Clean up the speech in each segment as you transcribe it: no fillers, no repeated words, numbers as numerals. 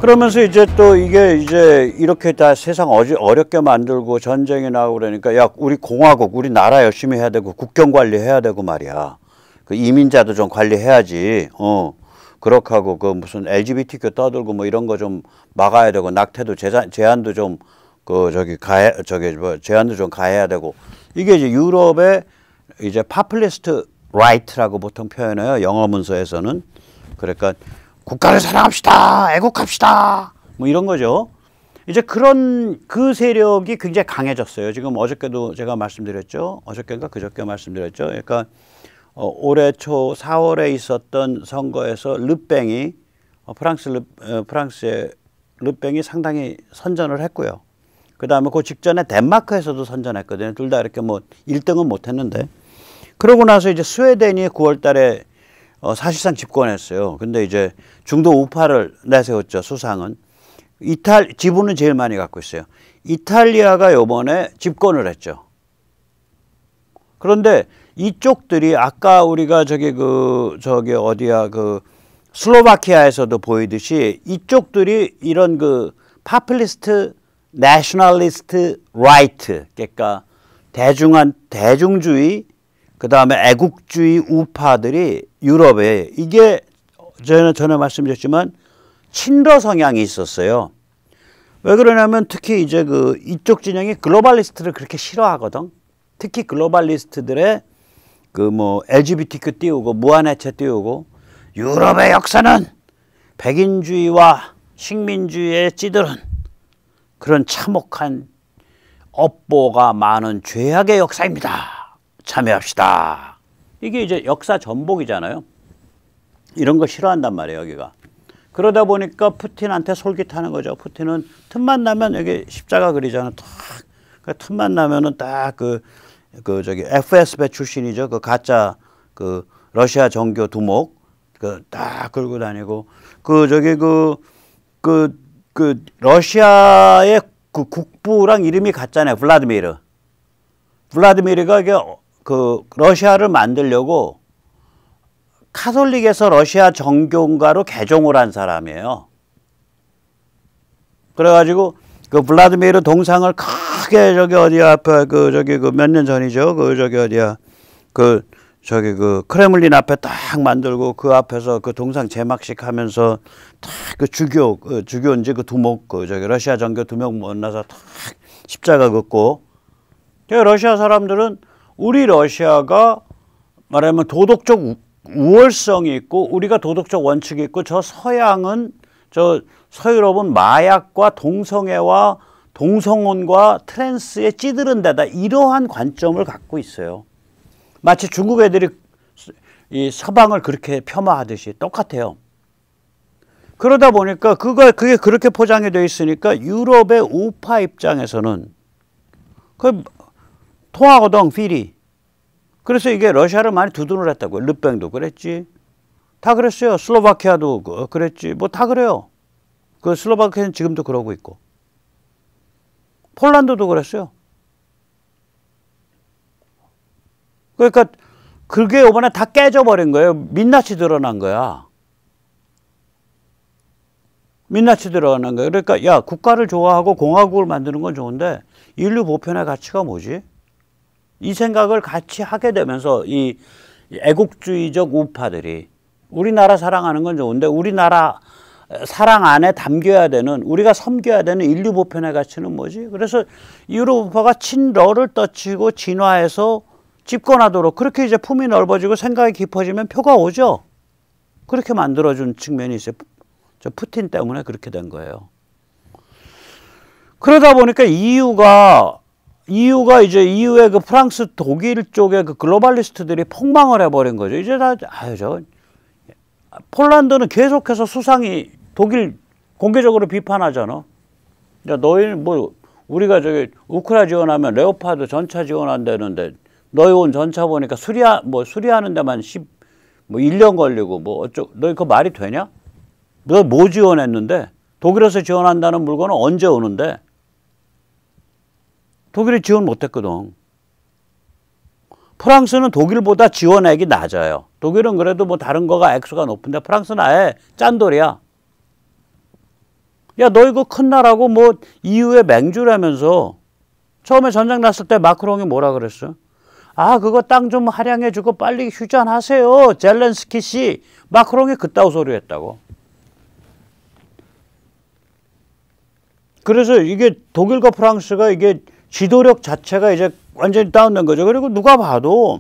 그러면서 이제 또 이게 이제 이렇게 다 세상 어렵게 만들고 전쟁이 나고 그러니까 야, 우리 공화국, 우리 나라 열심히 해야 되고 국경 관리해야 되고 말이야. 그 이민자도 좀 관리해야지. 그렇게 하고 그 무슨 LGBTQ 떠들고 뭐 이런 거 좀 막아야 되고 낙태도 제한도 좀 그 제한도 좀 가해야 되고 이게 이제 유럽의 이제 파퓰리스트 라이트라고 보통 표현해요. 영어 문서에서는. 그러니까 국가를 사랑합시다. 애국합시다. 뭐 이런 거죠. 이제 그런 그 세력이 굉장히 강해졌어요. 지금 어저께도 제가 말씀드렸죠. 어저께인가 그저께 말씀드렸죠. 그러니까 올해 초 4월에 있었던 선거에서 르뱅이 프랑스의 르뱅이 상당히 선전을 했고요. 그 다음에 그 직전에 덴마크에서도 선전했거든요. 둘 다 이렇게 뭐 1등은 못했는데. 그러고 나서 이제 스웨덴이 9월 달에 사실상 집권했어요. 근데 이제 중도 우파를 내세웠죠. 수상은. 지분은 제일 많이 갖고 있어요. 이탈리아가 요번에 집권을 했죠. 그런데 이쪽들이 아까 우리가 슬로바키아에서도 보이듯이 이쪽들이 이런 그 파퓰리스트 내셔널리스트 라이트, 그러니까 대중주의 그 다음에 애국주의 우파들이 유럽에 이게 전에 말씀드렸지만 친러 성향이 있었어요. 왜 그러냐면 특히 이제 이쪽 진영이 글로벌리스트를 그렇게 싫어하거든. 특히 글로벌리스트들의 그 뭐 LGBTQ 띄우고 무한해체 띄우고 유럽의 역사는 백인주의와 식민주의에 찌들은 그런 참혹한 업보가 많은 죄악의 역사입니다. 참여합시다. 이게 이제 역사 전복이잖아요. 이런 거 싫어한단 말이에요, 여기가. 그러다 보니까 푸틴한테 솔깃하는 거죠. 푸틴은 틈만 나면 여기 십자가 그리잖아. 탁. 그 틈만 나면은 딱 FSB 출신이죠. 그 가짜 러시아 정교 두목 딱 끌고 다니고 러시아의 그 국부랑 이름이 같잖아요. 블라디미르가 이게 러시아를 만들려고 카톨릭에서 러시아 정교인가로 개종을 한 사람이에요. 그래가지고 그 블라디미르 동상을 크게 몇 년 전이죠. 크레물린 앞에 딱 만들고 그 앞에서 그 동상 제막식 하면서 딱 주교인지 그 두목 러시아 정교 두목 만나서 딱 십자가 긋고. 러시아 사람들은 우리 러시아가 말하면 도덕적 우월성이 있고 우리가 도덕적 원칙이 있고 서유럽은 마약과 동성애와 동성혼과 트랜스에 찌드른 데다 이러한 관점을 갖고 있어요. 마치 중국 애들이 이 서방을 그렇게 폄하하듯이 똑같아요. 그러다 보니까 그게 그렇게 포장이 되어 있으니까 유럽의 우파 입장에서는 통하거든, 필이. 그래서 이게 러시아를 많이 두둔을 했다고요. 르뱅도 그랬지. 다 그랬어요. 슬로바키아도 그랬지. 뭐 다 그래요. 슬로바키아는 지금도 그러고 있고. 폴란드도 그랬어요. 그러니까 그게 이번에 다 깨져버린 거예요. 민낯이 드러난 거야. 민낯이 드러난 거예요. 그러니까 야, 국가를 좋아하고 공화국을 만드는 건 좋은데 인류 보편의 가치가 뭐지? 이 생각을 같이 하게 되면서 이 애국주의적 우파들이 우리나라 사랑하는 건 좋은데 우리나라 사랑 안에 담겨야 되는 우리가 섬겨야 되는 인류 보편의 가치는 뭐지? 그래서 유럽 우파가 친러를 떠치고 진화해서 집권하도록 그렇게 이제 품이 넓어지고 생각이 깊어지면 표가 오죠. 그렇게 만들어준 측면이 있어요. 저 푸틴 때문에 그렇게 된 거예요. 그러다 보니까 EU가 이제 EU의 그 프랑스, 독일 쪽의 그 글로벌리스트들이 폭망을 해버린 거죠. 이제 폴란드는 계속해서 수상이 독일 공개적으로 비판하잖아. 야, 너희는 우리가 우크라 지원하면 레오파드 전차 지원한다는데 너희 온 전차 보니까 수리하는 데만 1년 걸리고 너희 그거 말이 되냐? 너 뭐 지원했는데? 독일에서 지원한다는 물건은 언제 오는데? 독일이 지원 못했거든. 프랑스는 독일보다 지원액이 낮아요. 독일은 그래도 다른 거가 액수가 높은데 프랑스는 아예 짠돌이야. 야, 너 이거 큰 나라고 뭐 EU의 맹주라면서. 처음에 전쟁 났을 때 마크롱이 뭐라 그랬어? 아, 그거 땅 좀 할양해주고 빨리 휴전하세요. 젤렌스키 씨. 마크롱이 그따구 소리 했다고. 그래서 이게 독일과 프랑스가 이게 지도력 자체가 이제 완전히 다운된 거죠. 그리고 누가 봐도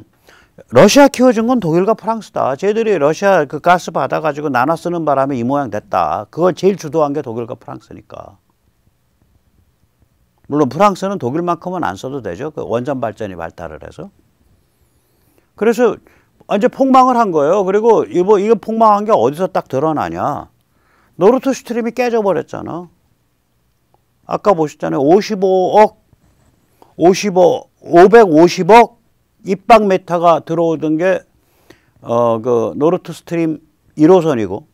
러시아 키워준 건 독일과 프랑스다. 쟤들이 러시아 그 가스 받아가지고 나눠 쓰는 바람에 이 모양 됐다. 그걸 제일 주도한 게 독일과 프랑스니까. 물론 프랑스는 독일만큼은 안 써도 되죠. 그 원전 발전이 발달을 해서. 그래서 이제 폭망을 한 거예요. 그리고 이거 폭망한 게 어디서 딱 드러나냐. 노르트 스트림이 깨져버렸잖아. 아까 보셨잖아요. 550억 입방메타가 들어오던 게 그 노르트 스트림 1호선이고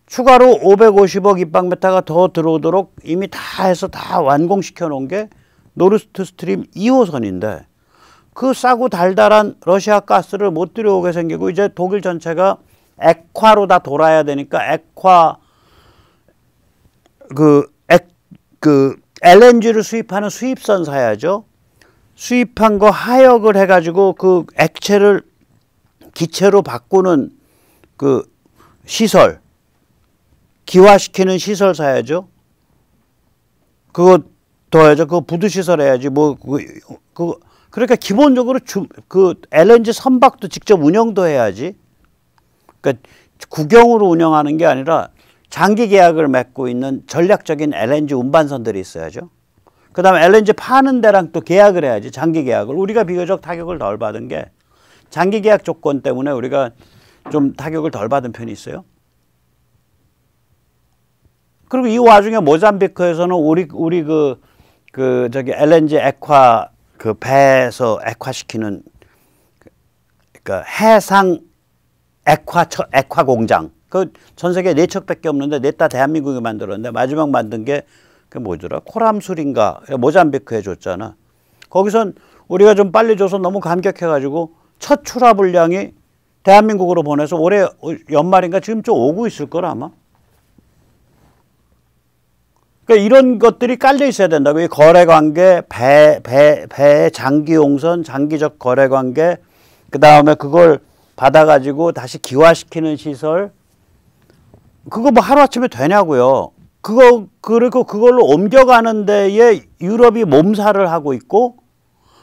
추가로 550억 입방메타가 더 들어오도록 이미 다 해서 다 완공시켜 놓은 게 노르트 스트림 2호선인데 그 싸고 달달한 러시아 가스를 못 들여오게 생기고 이제 독일 전체가 액화로 다 돌아야 되니까 액화 그 LNG를 수입하는 수입선 사야죠. 수입한 거 하역을 해가지고 그 액체를 기체로 바꾸는 그 시설, 기화시키는 시설 사야죠. 그거 더 해야죠. 그거 부두 시설 해야지. 그러니까 기본적으로 그 LNG 선박도 직접 운영도 해야지. 그러니까 국영으로 운영하는 게 아니라 장기 계약을 맺고 있는 전략적인 LNG 운반선들이 있어야죠. 그 다음에 LNG 파는 데랑 또 계약을 해야지. 장기 계약을. 우리가 비교적 타격을 덜 받은 게 장기 계약 조건 때문에 우리가 좀 타격을 덜 받은 편이 있어요. 그리고 이 와중에 모잠비크에서는 우리 저기 LNG 액화 그 배에서 액화시키는 그러니까 해상 액화 공장. 그 전 세계 4척밖에 없는데 넷 다 대한민국이 만들었는데 마지막 만든 게 그 뭐더라? 코람술인가 모잠비크에 줬잖아. 거기선 우리가 좀 빨리 줘서 너무 감격해가지고 첫 출하 분량이 대한민국으로 보내서 올해 연말인가 지금 좀 오고 있을 거라 아마. 그러니까 이런 것들이 깔려 있어야 된다고. 이 거래관계, 배 장기 용선, 장기적 거래관계, 그 다음에 그걸 받아가지고 다시 기화시키는 시설. 그거 뭐 하루아침에 되냐고요. 그리고 그걸로 옮겨가는 데에 유럽이 몸살을 하고 있고,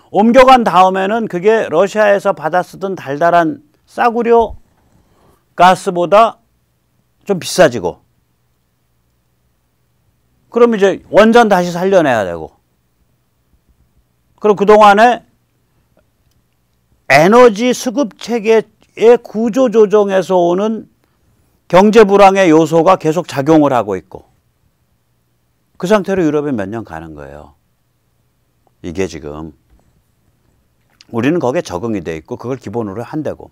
옮겨간 다음에는 그게 러시아에서 받아 쓰던 달달한 싸구려 가스보다 좀 비싸지고, 그럼 이제 원전 다시 살려내야 되고, 그리고 그동안에 에너지 수급 체계의 구조 조정에서 오는 경제 불황의 요소가 계속 작용을 하고 있고, 그 상태로 유럽에 몇 년 가는 거예요. 이게 지금 우리는 거기에 적응이 돼 있고 그걸 기본으로 한다고.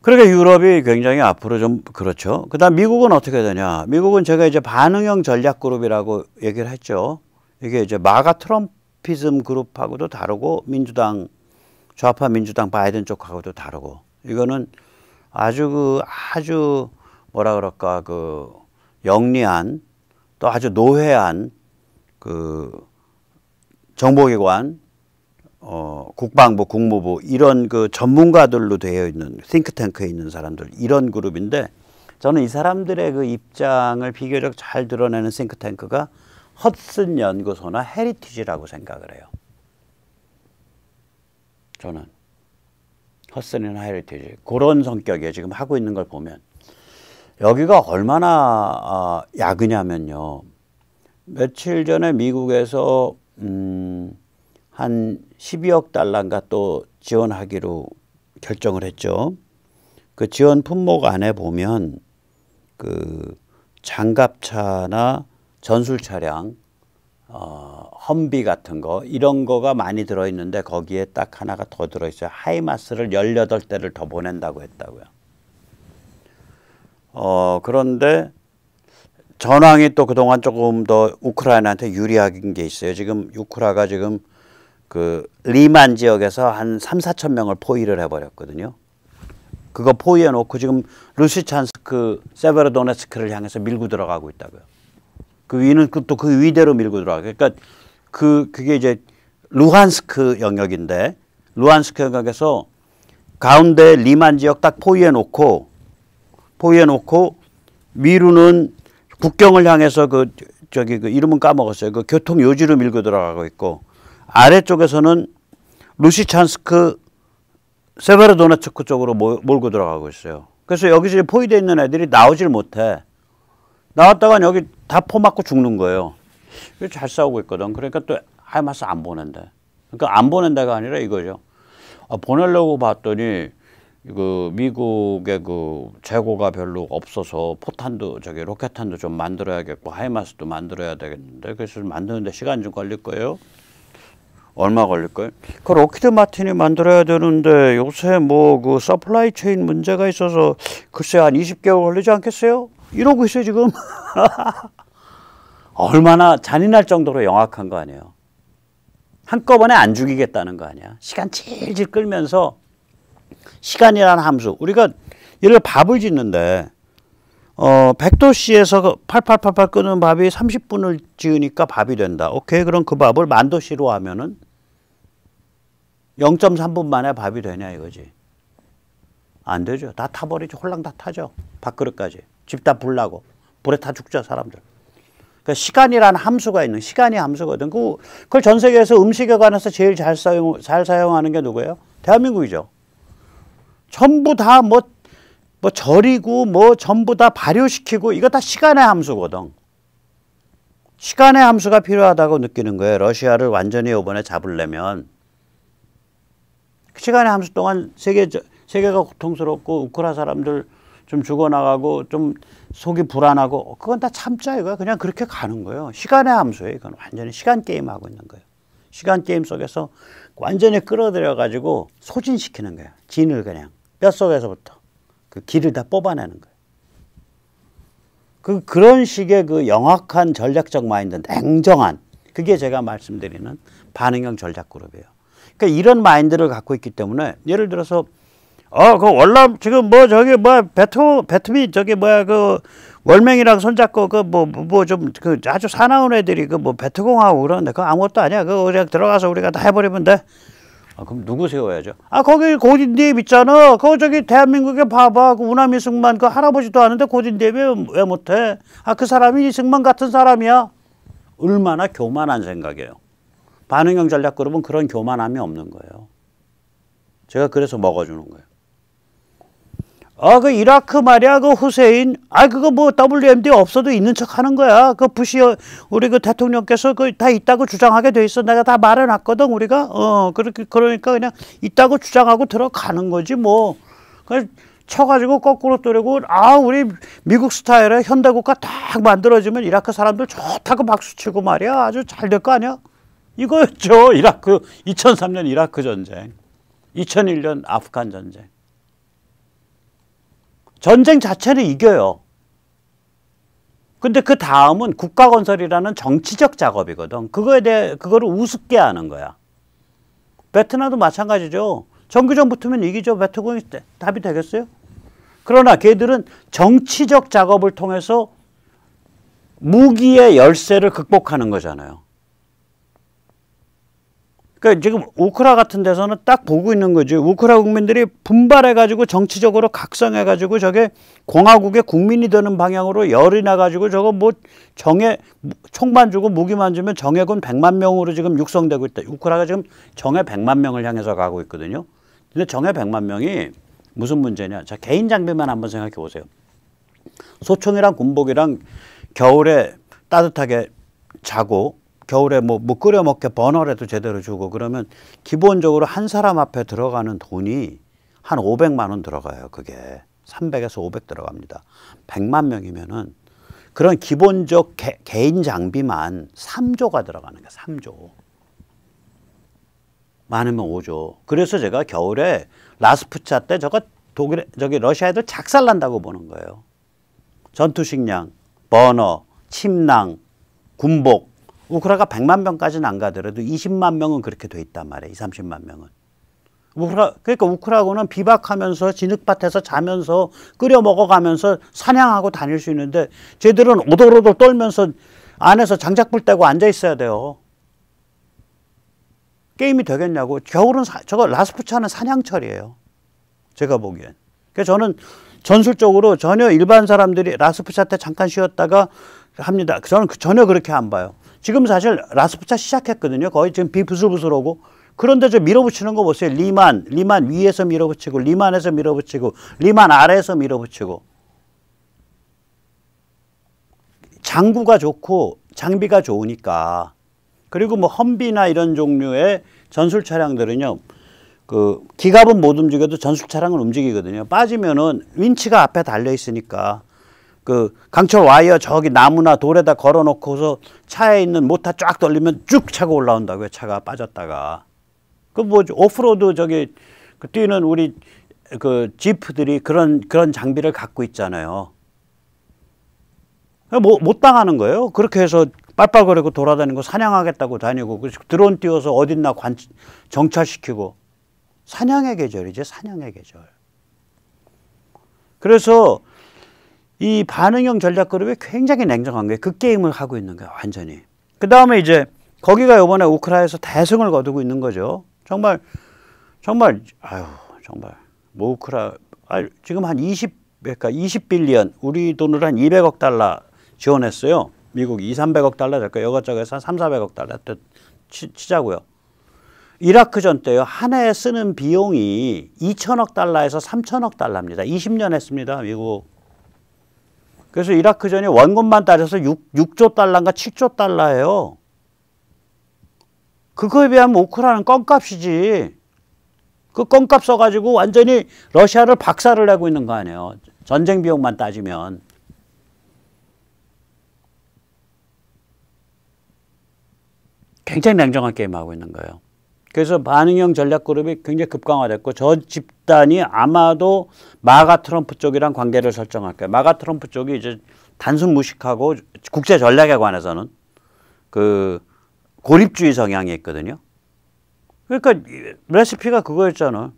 그러니까 유럽이 굉장히 앞으로 좀 그렇죠. 그다음 미국은 어떻게 되냐? 미국은 제가 이제 반응형 전략 그룹이라고 얘기를 했죠. 이게 이제 마가 트럼피즘 그룹하고도 다르고 민주당 좌파 민주당 바이든 쪽하고도 다르고, 이거는 아주 뭐라 그럴까 그 영리한 또 아주 노회한 그 정보기관, 국방부, 국무부 이런 그 전문가들로 되어 있는 싱크탱크에 있는 사람들, 이런 그룹인데, 저는 이 사람들의 그 입장을 비교적 잘 드러내는 싱크탱크가 허슨 연구소나 헤리티지라고 생각을 해요. 저는 허슨이나 헤리티지 그런 성격이에요. 지금 하고 있는 걸 보면. 여기가 얼마나 야그냐면요. 며칠 전에 미국에서 한 12억 달러인가 또 지원하기로 결정을 했죠. 그 지원 품목 안에 보면 그 장갑차나 전술 차량, 험비 같은 거 이런 거가 많이 들어있는데 거기에 딱 하나가 더 들어있어요. 하이마스를 18대를 더 보낸다고 했다고요. 그런데 전황이 또 그동안 조금 더 우크라이나한테 유리한 게 있어요. 지금 우크라가 지금 그 리만 지역에서 한 3, 4천 명을 포위를 해버렸거든요. 그거 포위해 놓고 지금 루시찬스크, 세베로도네츠크를 향해서 밀고 들어가고 있다고요. 그 위는 또 그 위대로 밀고 들어가고. 그러니까 그게 이제 루한스크 영역인데, 루한스크 영역에서 가운데 리만 지역 딱 포위해 놓고 미루는 국경을 향해서 그 이름은 까먹었어요. 그 교통 요지로 밀고 들어가고 있고, 아래쪽에서는 루시찬스크, 세베로도네츠크 쪽으로 몰고 들어가고 있어요. 그래서 여기서 포위되어 있는 애들이 나오질 못해. 나왔다간 여기 다 포 맞고 죽는 거예요. 잘 싸우고 있거든. 그러니까 또 하이마스 안 보낸대. 그러니까 안 보낸다가 아니라 이거죠. 보내려고 봤더니 그 미국의 그 재고가 별로 없어서 포탄도 로켓탄도 좀 만들어야겠고 하이마스도 만들어야 되겠는데, 그래서 만드는데 시간 좀 걸릴 거예요. 얼마 걸릴까요? 그 록히드 마틴이 만들어야 되는데 요새 뭐 그 서플라이 체인 문제가 있어서 글쎄 한 20개월 걸리지 않겠어요? 이러고 있어요 지금. 얼마나 잔인할 정도로 영악한 거 아니에요. 한꺼번에 안 죽이겠다는 거 아니야. 시간 질질 끌면서, 시간이라는 함수. 우리가 예를 들어 밥을 짓는데 100도씨에서 8888 끄는 밥이 30분을 지으니까 밥이 된다. 오케이, 그럼 그 밥을 10,000도씨로 하면은 0.3분 만에 밥이 되냐 이거지. 안 되죠. 다 타버리죠. 홀랑 다 타죠. 밥그릇까지. 집 다 불나고 불에 타 죽죠 사람들. 그러니까 시간이라는 함수가 있는, 시간이 함수거든. 그걸 전 세계에서 음식에 관해서 제일 잘 사용하는 게 누구예요? 대한민국이죠. 전부 다 뭐 절이고 뭐 전부 다 발효시키고, 이거 다 시간의 함수거든. 시간의 함수가 필요하다고 느끼는 거예요. 러시아를 완전히 이번에 잡으려면. 시간의 함수 동안 세계가 고통스럽고 우크라 사람들 좀 죽어나가고 좀 속이 불안하고, 그건 다 참자 이거야. 그냥 그렇게 가는 거예요. 시간의 함수예요. 이건 완전히 시간 게임 하고 있는 거예요. 시간 게임 속에서 완전히 끌어들여 가지고 소진시키는 거예요. 진을 그냥 뼛속에서부터 그 기를 다 뽑아내는 거예요. 그런 식의 그 영악한 전략적 마인드, 냉정한, 그게 제가 말씀드리는 반응형 전략 그룹이에요. 그러니까 이런 마인드를 갖고 있기 때문에, 예를 들어서 그 월남 지금 베트미 그 월맹이랑 손잡고 그 아주 사나운 애들이 베트공하고 그러는데 그거 아무것도 아니야. 그거 그냥 들어가서 우리가 다 해버리면 돼. 그럼 누구 세워야죠? 거기 고딘디에 있잖아. 저기 대한민국에 봐봐. 그 우남 이승만 그 할아버지도 아는데 고딘디에 왜 못해? 그 사람이 이승만 같은 사람이야. 얼마나 교만한 생각이에요. 반응형 전략 그룹은 그런 교만함이 없는 거예요. 제가 그래서 먹어주는 거예요. 그 이라크 말이야, 그 후세인, 그거 뭐 WMD 없어도 있는 척 하는 거야. 그 부시, 우리 그 대통령께서 그 다 있다고 주장하게 돼 있어. 내가 다 말해놨거든, 우리가. 그러니까 그냥 있다고 주장하고 들어가는 거지, 뭐. 그냥 쳐가지고 거꾸로 때리고, 우리 미국 스타일의 현대국가 딱 만들어지면 이라크 사람들 좋다고 박수치고 말이야. 아주 잘 될 거 아니야? 이거였죠. 2003년 이라크 전쟁. 2001년 아프간 전쟁. 전쟁 자체는 이겨요. 근데 그 다음은 국가 건설이라는 정치적 작업이거든. 그거를 우습게 하는 거야. 베트남도 마찬가지죠. 정규정 붙으면 이기죠. 베트공이 답이 되겠어요? 그러나 걔들은 정치적 작업을 통해서 무기의 열세를 극복하는 거잖아요. 그러니까 지금 우크라 같은 데서는 딱 보고 있는 거지. 우크라 국민들이 분발해가지고 정치적으로 각성해가지고 저게 공화국의 국민이 되는 방향으로 열이 나가지고 저거 뭐 총만 주고 무기만 주면 정예군 100만 명으로 지금 육성되고 있다. 우크라가 지금 정예 100만 명을 향해서 가고 있거든요. 근데 정예 100만 명이 무슨 문제냐. 자, 개인 장비만 한번 생각해 보세요. 소총이랑 군복이랑 겨울에 따뜻하게 자고 겨울에 뭐 끓여 먹게 버너라도 제대로 주고 그러면 기본적으로 한 사람 앞에 들어가는 돈이 한 500만 원 들어가요. 그게 300에서 500 들어갑니다. 100만 명이면은 그런 기본적 개인 장비만 3조가 들어가는 거야. 3조. 많으면 5조. 그래서 제가 겨울에 라스푸차 때 저기 러시아 애들 작살난다고 보는 거예요. 전투식량, 버너, 침낭, 군복. 우크라가 100만 명까지는 안 가더라도 20만 명은 그렇게 돼 있단 말이에요. 20, 30만 명은. 그러니까 우크라고는 비박하면서 진흙밭에서 자면서 끓여 먹어가면서 사냥하고 다닐 수 있는데 쟤들은 오돌오돌 떨면서 안에서 장작불 떼고 앉아 있어야 돼요. 게임이 되겠냐고. 겨울은 저거 라스푸차는 사냥철이에요. 제가 보기엔. 그래서 저는 전술적으로 전혀 일반 사람들이 라스푸차 때 잠깐 쉬었다가 합니다. 저는 전혀 그렇게 안 봐요. 지금 사실 라스푸차 시작했거든요. 거의 지금 비부슬부슬하고. 그런데 저 밀어붙이는 거 보세요. 리만 위에서 밀어붙이고, 리만에서 밀어붙이고, 리만 아래에서 밀어붙이고. 장구가 좋고 장비가 좋으니까. 그리고 뭐 험비나 이런 종류의 전술 차량들은요, 그 기갑은 못 움직여도 전술 차량은 움직이거든요. 빠지면은 윈치가 앞에 달려 있으니까 그 강철 와이어 저기 나무나 돌에다 걸어놓고서 차에 있는 모터 쫙 돌리면 쭉 차고 올라온다고요. 차가 빠졌다가. 그 뭐 오프로드 저기 그 뛰는 우리 그 지프들이 그런 장비를 갖고 있잖아요. 못 당하는 거예요. 그렇게 해서 빨빨거리고 돌아다니고 사냥하겠다고 다니고 드론 띄워서 어딨나 정찰시키고. 사냥의 계절이죠. 사냥의 계절. 그래서 이 반응형 전략 그룹이 굉장히 냉정한 거예요. 그 게임을 하고 있는 거예요. 완전히. 그 다음에 이제 거기가 이번에 우크라이나에서 대승을 거두고 있는 거죠. 정말 뭐 지금 한 20빌리언 우리 돈으로 한 200억 달러 지원했어요. 미국이 200~300억 달러 될 거예요. 이것저것에서 한 300~400억 달러 치자고요. 이라크전 때요. 한 해에 쓰는 비용이 2천억 달러에서 3천억 달러입니다. 20년 했습니다. 미국. 그래서 이라크전이 원금만 따져서 6조 달러인가 7조 달러예요. 그거에 비하면 우크라이나는 껌값이지. 그 껌값 써가지고 완전히 러시아를 박살을 내고 있는 거 아니에요. 전쟁 비용만 따지면. 굉장히 냉정한 게임하고 있는 거예요. 그래서 반응형 전략그룹이 굉장히 급강화됐고 저 집단이 아마도 마가 트럼프 쪽이랑 관계를 설정할 거예요. 마가 트럼프 쪽이 이제 단순 무식하고 국제 전략에 관해서는 그 고립주의 성향이 있거든요. 그러니까 레시피가 그거였잖아.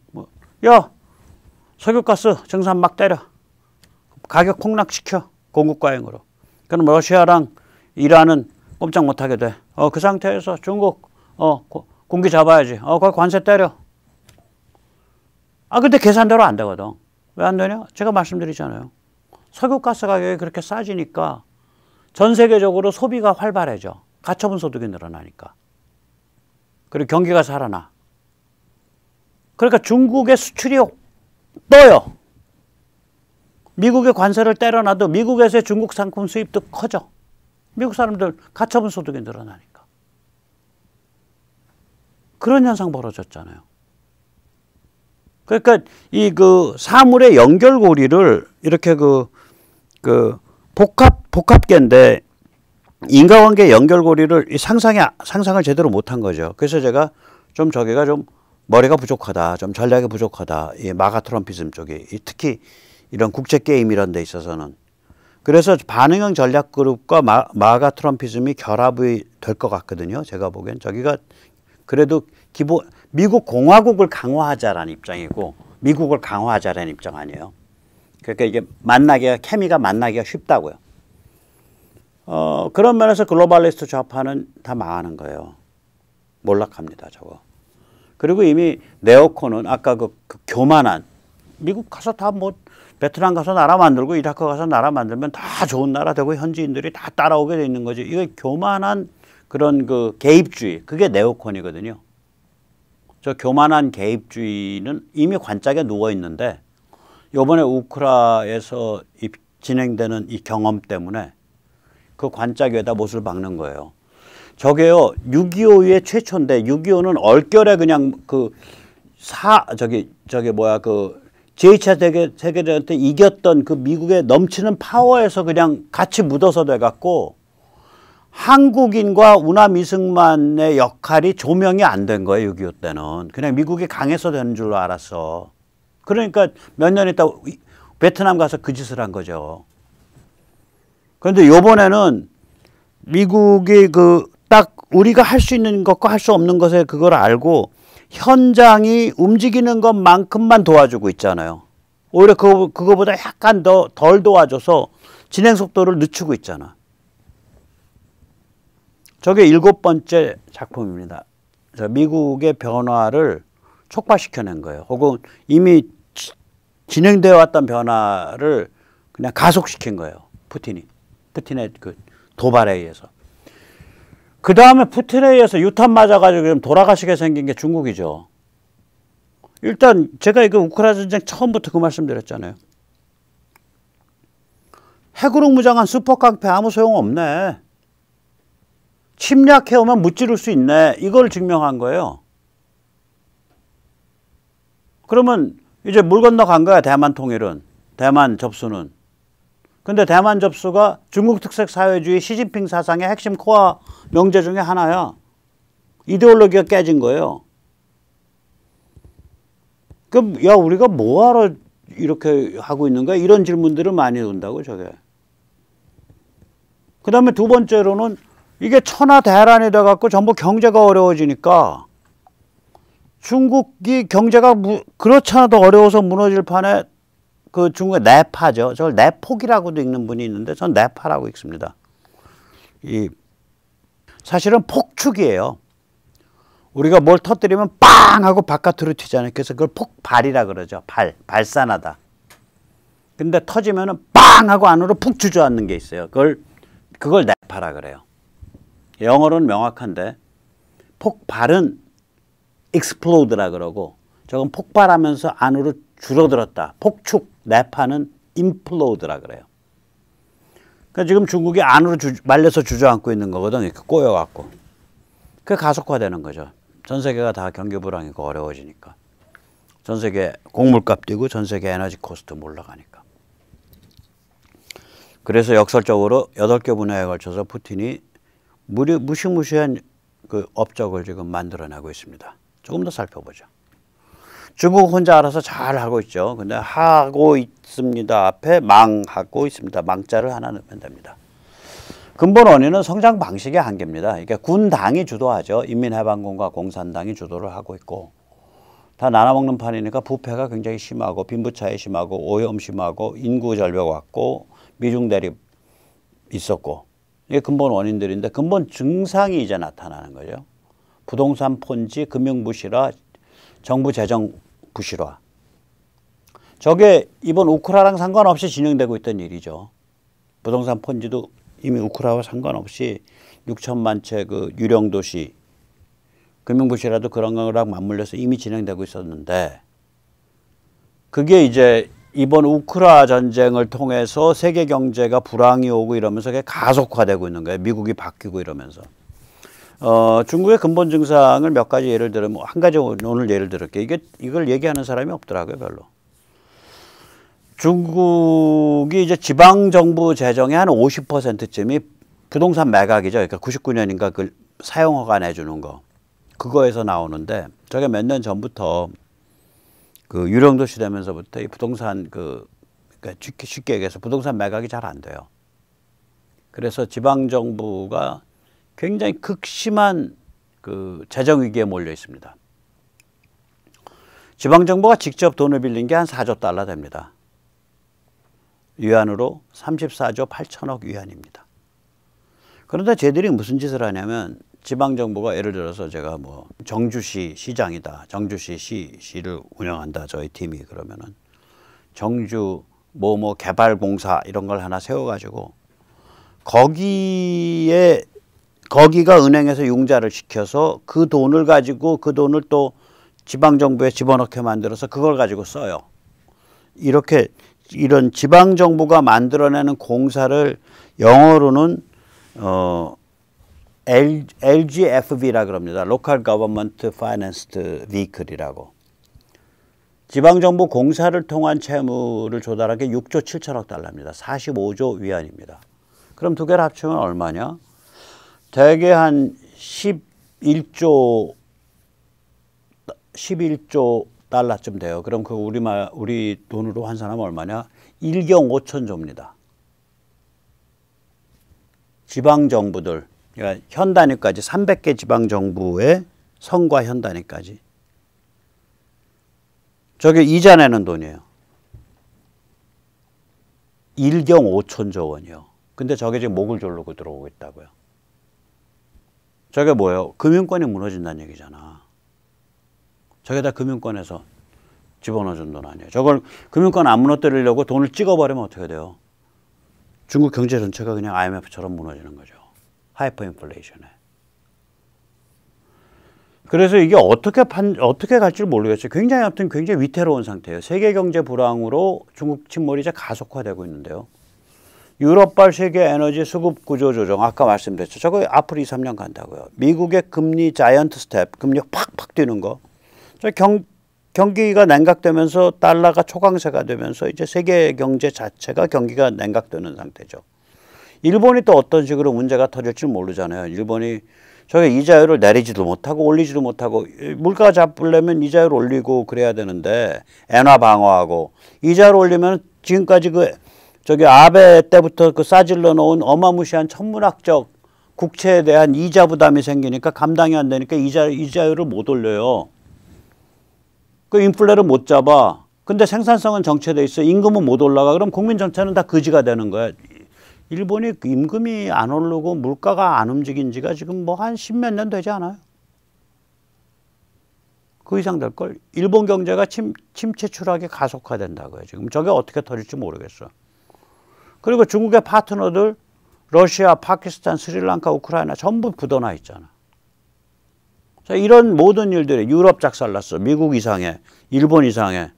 야, 석유가스 정산 막 때려. 가격 폭락시켜. 공급 과잉으로. 그럼 러시아랑 이란은 꼼짝 못하게 돼. 그 상태에서 중국 공기 잡아야지. 거기 관세 때려. 근데 계산대로 안 되거든. 왜 안 되냐? 제가 말씀드리잖아요. 석유가스 가격이 그렇게 싸지니까 전 세계적으로 소비가 활발해져. 가처분 소득이 늘어나니까. 그리고 경기가 살아나. 그러니까 중국의 수출이 떠요. 미국의 관세를 때려놔도 미국에서의 중국 상품 수입도 커져. 미국 사람들 가처분 소득이 늘어나니까. 그런 현상 벌어졌잖아요. 그러니까 이 그 사물의 연결고리를 이렇게 복합계인데 인과관계 연결고리를 상상을 제대로 못한 거죠. 그래서 제가 저기가 좀 머리가 부족하다, 좀 전략이 부족하다. 이 마가 트럼피즘 쪽이 특히 이런 국제 게임 이런 데 있어서는. 그래서 반응형 전략 그룹과 마가 트럼피즘이 결합이 될 것 같거든요. 제가 보기엔 저기가 그래도 미국 공화국을 강화하자라는 입장이고 미국을 강화하자라는 입장 아니에요. 그러니까 이게 케미가 만나기가 쉽다고요. 그런 면에서 글로벌리스트 좌파는 다 망하는 거예요. 몰락합니다, 저거. 그리고 이미 네오콘은 아까 그 교만한 미국 가서 다 뭐 베트남 가서 나라 만들고 이라크 가서 나라 만들면 다 좋은 나라 되고 현지인들이 다 따라오게 돼 있는 거지. 이게 교만한 그런 그 개입주의, 그게 네오콘이거든요. 저 교만한 개입주의는 이미 관짝에 누워 있는데 이번에 우크라에서 진행되는 이 경험 때문에 그 관짝 위에다 못을 박는 거예요. 저게요, 6.25의 최초인데 6.25는 얼결에 그냥 제2차 세계대전 때 이겼던 그 미국의 넘치는 파워에서 그냥 같이 묻어서 돼갖고 한국인과 우남 이승만의 역할이 조명이 안 된 거예요. 6.25 때는. 그냥 미국이 강해서 되는 줄로 알았어. 그러니까 몇 년 있다 베트남 가서 그 짓을 한 거죠. 그런데 요번에는 미국이 딱 우리가 할 수 있는 것과 할 수 없는 것에 그걸 알고 현장이 움직이는 것만큼만 도와주고 있잖아요. 오히려 그거보다 약간 덜 도와줘서 진행 속도를 늦추고 있잖아. 저게 7번째 작품입니다. 미국의 변화를 촉발시켜낸 거예요. 혹은 이미 진행되어 왔던 변화를 그냥 가속시킨 거예요. 푸틴의 그 도발에 의해서. 그 다음에 푸틴에 의해서 유탄 맞아가지고 돌아가시게 생긴 게 중국이죠. 일단 제가 이거 우크라이나 전쟁 처음부터 그 말씀 드렸잖아요. 핵으로 무장한 슈퍼깡패 아무 소용없네. 침략해오면 무찌를 수 있네. 이걸 증명한 거예요. 그러면 이제 물 건너간 거야. 대만 통일은. 대만 접수는. 근데 대만 접수가 중국 특색 사회주의 시진핑 사상의 핵심 코어 명제 중에 하나야. 이데올로기가 깨진 거예요. 그럼 야 우리가 뭐하러 이렇게 하고 있는 거야? 이런 질문들을 많이 온다고 저게. 그 다음에 두 번째로는 이게 천하대란이 돼갖고 전부 경제가 어려워지니까 중국이 경제가 그렇지 않아도 어려워서 무너질 판에 그 중국의 내파죠. 저걸 내폭이라고도 읽는 분이 있는데 전 내파라고 읽습니다. 사실은 폭축이에요. 우리가 뭘 터뜨리면 빵 하고 바깥으로 튀잖아요. 그래서 그걸 폭발이라 그러죠. 발산하다. 근데 터지면은 빵 하고 안으로 푹 주저앉는 게 있어요. 그걸 내파라 그래요. 영어로는 명확한데 폭발은 explode라 그러고 저건 폭발하면서 안으로 줄어들었다. 폭축, 내파는 implode라 그래요. 그러니까 지금 중국이 안으로 말려서 주저앉고 있는 거거든. 이렇게 꼬여갖고. 그게 가속화되는 거죠. 전 세계가 다 경기 불황이고 어려워지니까. 전 세계 곡물값 뛰고 전 세계 에너지 코스트 올라가니까. 그래서 역설적으로 8개 분야에 걸쳐서 푸틴이 무시무시한 그 업적을 지금 만들어내고 있습니다. 조금 더 살펴보죠. 중국 혼자 알아서 잘 하고 있죠. 근데 하고 있습니다. 앞에 망하고 있습니다. 망자를 하나 넣으면 됩니다. 근본 원인은 성장 방식의 한계입니다. 그러니까 군당이 주도하죠. 인민해방군과 공산당이 주도를 하고 있고 다 나눠먹는 판이니까 부패가 굉장히 심하고 빈부차이 심하고 오염 심하고 인구 절벽 왔고 미중 대립 있었고 이게 근본 원인들인데 근본 증상이 이제 나타나는 거죠. 부동산 폰지, 금융 부실화, 정부 재정 부실화. 저게 이번 우크라이나랑 상관없이 진행되고 있던 일이죠. 부동산 폰지도 이미 우크라이나와 상관없이 6천만 채 그 유령 도시, 금융 부실화도 그런 거랑 맞물려서 이미 진행되고 있었는데 그게 이제 이번 우크라이나 전쟁을 통해서 세계 경제가 불황이 오고 이러면서 그게 가속화되고 있는 거예요. 미국이 바뀌고 이러면서. 중국의 근본 증상을 몇 가지 예를 들면 한 가지 오늘 예를 들을게요. 이걸 얘기하는 사람이 없더라고요, 별로. 중국이 이제 지방정부 재정의 한 50%쯤이 부동산 매각이죠. 그러니까 99년인가 그 사용허가 내주는 거. 그거에서 나오는데 저게 몇 년 전부터 그 유령도시 되면서부터 이 부동산 그러니까 쉽게 얘기해서 부동산 매각이 잘 안 돼요. 그래서 지방정부가 굉장히 극심한 그 재정 위기에 몰려 있습니다. 지방정부가 직접 돈을 빌린 게 한 4조 달러 됩니다. 위안으로 34조 8천억 위안입니다. 그런데 쟤들이 무슨 짓을 하냐면 지방정부가 예를 들어서 제가 뭐 정주시 시장이다. 정주시 시를 운영한다. 저희 팀이 그러면은 정주 뭐 개발공사 이런 걸 하나 세워가지고 거기가 은행에서 융자를 시켜서 그 돈을 가지고 그 돈을 또 지방정부에 집어넣게 만들어서 그걸 가지고 써요. 이런 지방정부가 만들어내는 공사를 영어로는 LGFV라 그럽니다. Local Government Financed Vehicle이라고. 지방정부 공사를 통한 채무를 조달한 게 6조 7천억 달러입니다. 45조 위안입니다. 그럼 두 개를 합치면 얼마냐? 대개 한 11조 달러쯤 돼요. 그럼 그 우리 돈으로 환산하면 얼마냐? 1경 5천조입니다. 지방정부들, 그러니까 현 단위까지 300개 지방정부의 성과 현 단위까지 저게 이자 내는 돈이에요. 1경 5천조 원이요. 근데 저게 지금 목을 조르고 들어오고 있다고요. 저게 뭐예요? 금융권이 무너진다는 얘기잖아. 저게 다 금융권에서 집어넣어준 돈 아니에요. 저걸 금융권 안 무너뜨리려고 돈을 찍어버리면 어떻게 돼요? 중국 경제 전체가 그냥 IMF처럼 무너지는 거죠. 하이퍼 인플레이션에. 그래서 이게 어떻게 갈지 모르겠어요. 굉장히 아무튼 굉장히 위태로운 상태예요. 세계 경제 불황으로 중국 침몰이 이제 가속화되고 있는데요. 유럽발 세계 에너지 수급 구조 조정 아까 말씀드렸죠. 저거 앞으로 2, 3년 간다고요. 미국의 금리 자이언트 스텝, 금리 팍팍 뛰는 거. 저 경기가 냉각되면서 달러가 초강세가 되면서 이제 세계 경제 자체가 경기가 냉각되는 상태죠. 일본이 또 어떤 식으로 문제가 터질지 모르잖아요. 일본이 저게 이자율을 내리지도 못하고 올리지도 못하고 물가 잡으려면 이자율 올리고 그래야 되는데 엔화 방어하고 이자율 올리면 지금까지 저기 아베 때부터 싸질러 놓은 어마무시한 천문학적 국채에 대한 이자 부담이 생기니까 감당이 안 되니까 이자율을 못 올려요. 그 인플레를 못 잡아. 근데 생산성은 정체돼 있어. 임금은 못 올라가. 그럼 국민 전체는 다 거지가 되는 거야. 일본이 임금이 안 오르고 물가가 안 움직인 지가 지금 뭐 한 10몇 년 되지 않아요? 그 이상 될걸? 일본 경제가 침체 추락이 가속화된다고요. 지금 저게 어떻게 터질지 모르겠어. 그리고 중국의 파트너들 러시아, 파키스탄, 스리랑카, 우크라이나 전부 굳어나 있잖아. 자, 이런 모든 일들이 유럽 작살났어. 미국 이상해. 일본 이상해.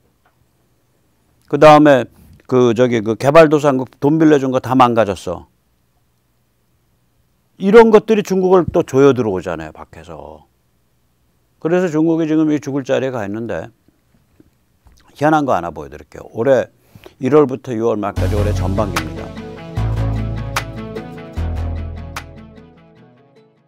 그 다음에 그 개발도상국 돈 빌려준 거 다 망가졌어. 이런 것들이 중국을 또 조여 들어오잖아요, 밖에서. 그래서 중국이 지금 이 죽을 자리에 가 있는데 희한한 거 하나 보여드릴게요. 올해 1월부터 6월 말까지 올해 전반기입니다.